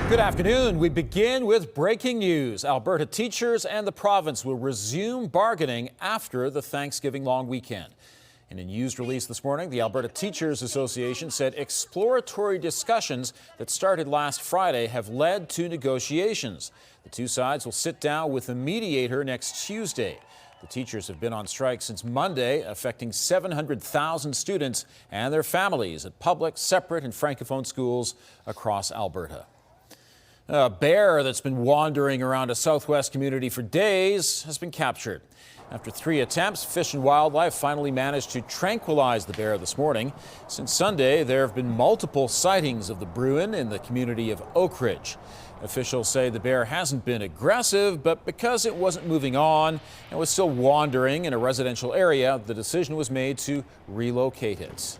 Good afternoon. We begin with breaking news. Alberta teachers and the province will resume bargaining after the Thanksgiving long weekend. In a news release this morning, the Alberta Teachers Association said exploratory discussions that started last Friday have led to negotiations. The two sides will sit down with a mediator next Tuesday. The teachers have been on strike since Monday, affecting 700,000 students and their families at public, separate and francophone schools across Alberta. A bear that's been wandering around a southwest community for days has been captured. After 3 attempts, Fish and Wildlife finally managed to tranquilize the bear this morning. Since Sunday, there have been multiple sightings of the Bruin in the community of Oak Ridge. Officials say the bear hasn't been aggressive, but because it wasn't moving on and was still wandering in a residential area, the decision was made to relocate it.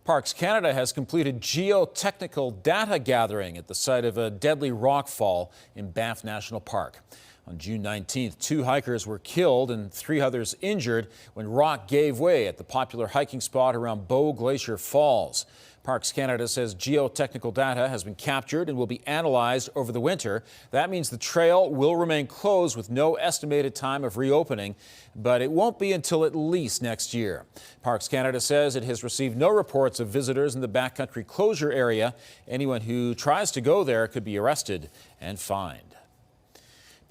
Parks Canada has completed geotechnical data gathering at the site of a deadly rock fall in Banff National Park. On June 19th, 2 hikers were killed and 3 others injured when rock gave way at the popular hiking spot around Bow Glacier Falls. Parks Canada says geotechnical data has been captured and will be analyzed over the winter. That means the trail will remain closed with no estimated time of reopening, but it won't be until at least next year. Parks Canada says it has received no reports of visitors in the backcountry closure area. Anyone who tries to go there could be arrested and fined.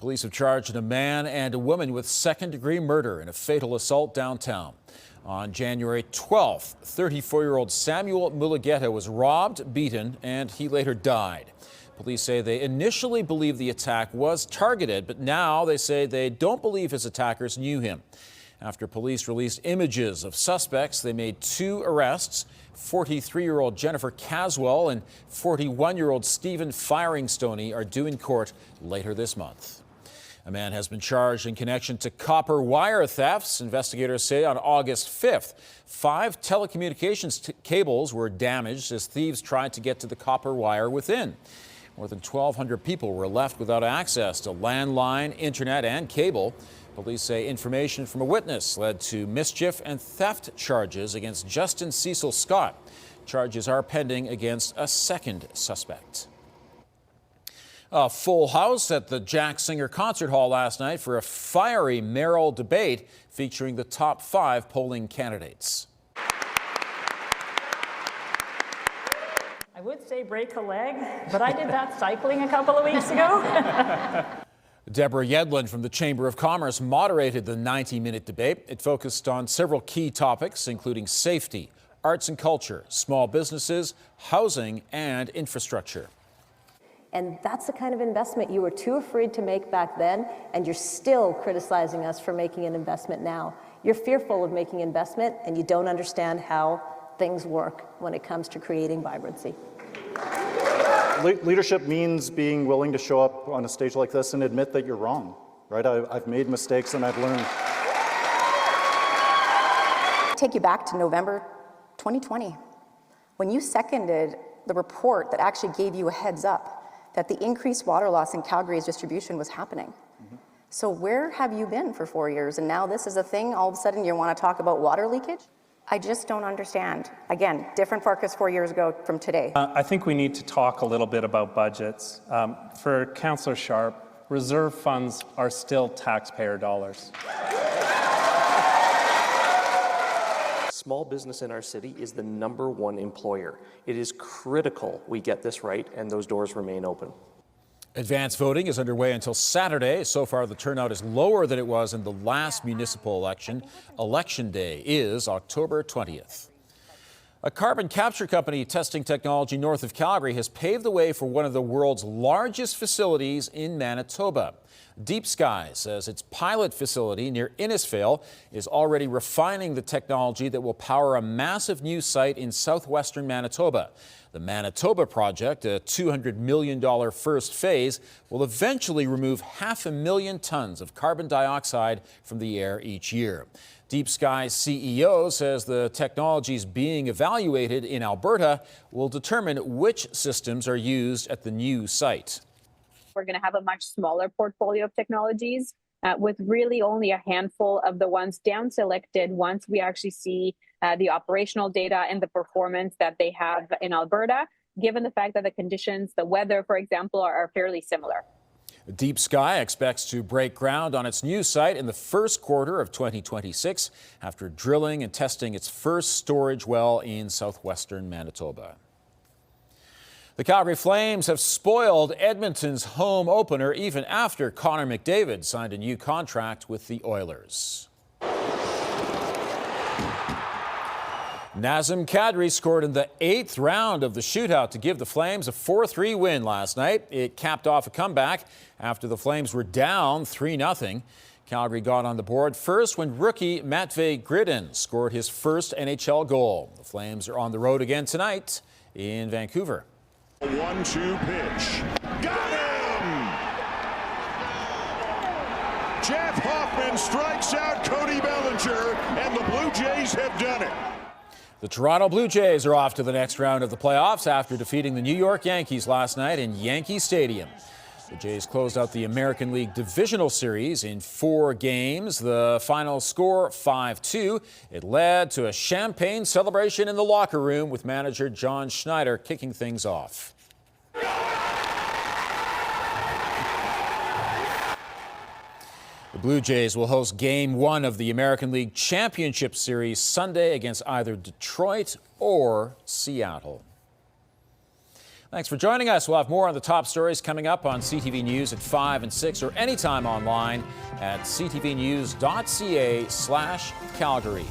Police have charged a man and a woman with second-degree murder in a fatal assault downtown. On January 12th, 34-year-old Samuel Mulugeta was robbed, beaten, and he later died. Police say they initially believed the attack was targeted, but now they say they don't believe his attackers knew him. After police released images of suspects, they made 2 arrests. 43-year-old Jennifer Caswell and 41-year-old Stephen Firing-Stoney are due in court later this month. A man has been charged in connection to copper wire thefts. Investigators say on August 5th, 5 telecommunications cables were damaged as thieves tried to get to the copper wire within. More than 1,200 people were left without access to landline, internet, and cable. Police say information from a witness led to mischief and theft charges against Justin Cecil Scott. Charges are pending against a second suspect. A full house at the Jack Singer Concert Hall last night for a fiery mayoral debate featuring the top 5 polling candidates. I would say break a leg, but I did that cycling a couple of weeks ago. Deborah Yedlin from the Chamber of Commerce moderated the 90-minute debate. It focused on several key topics, including safety, arts and culture, small businesses, housing, and infrastructure. And that's the kind of investment you were too afraid to make back then, and you're still criticizing us for making an investment now. You're fearful of making investment, and you don't understand how things work when it comes to creating vibrancy. Leadership means being willing to show up on a stage like this and admit that you're wrong, right? I've made mistakes and I've learned. Take you back to November 2020, when you seconded the report that actually gave you a heads up that the increased water loss in Calgary's distribution was happening. So where have you been for 4 years? And now this is a thing, all of a sudden you want to talk about water leakage? I just don't understand. Again, different focus 4 years ago from today. I think we need to talk a little bit about budgets. For Councillor Sharp, reserve funds are still taxpayer dollars. Small business in our city is the #1 employer. It is critical we get this right and those doors remain open. Advance voting is underway until Saturday. So far, the turnout is lower than it was in the last municipal election. Election day is October 20th. A carbon capture company testing technology north of Calgary has paved the way for one of the world's largest facilities in Manitoba. Deep Sky says its pilot facility near Innisfail is already refining the technology that will power a massive new site in southwestern Manitoba. The Manitoba project, a $200 million first phase, will eventually remove 500,000 tons of carbon dioxide from the air each year. Deep Sky's CEO says the technologies being evaluated in Alberta will determine which systems are used at the new site. We're going to have a much smaller portfolio of technologies with really only a handful of the ones down selected once we actually see the operational data and the performance that they have in Alberta. given the fact that the conditions, the weather, for example, are fairly similar. Deep Sky expects to break ground on its new site in the first quarter of 2026 after drilling and testing its first storage well in southwestern Manitoba. The Calgary Flames have spoiled Edmonton's home opener even after Connor McDavid signed a new contract with the Oilers. Nazem Kadri scored in the 8th round of the shootout to give the Flames a 4-3 win last night. It capped off a comeback after the Flames were down 3-0. Calgary got on the board first when rookie Matvei Gridin scored his first NHL goal. The Flames are on the road again tonight in Vancouver. 1-2 pitch. Got him! Jeff Hoffman strikes out Cody Bellinger, and the Blue Jays have done it. The Toronto Blue Jays are off to the next round of the playoffs after defeating the New York Yankees last night in Yankee Stadium. The Jays closed out the American League Divisional Series in 4 games. The final score 5-2. It led to a champagne celebration in the locker room with manager John Schneider kicking things off. The Blue Jays will host Game 1 of the American League Championship Series Sunday against either Detroit or Seattle. Thanks for joining us. We'll have more on the top stories coming up on CTV News at 5 and 6 or anytime online at ctvnews.ca/Calgary.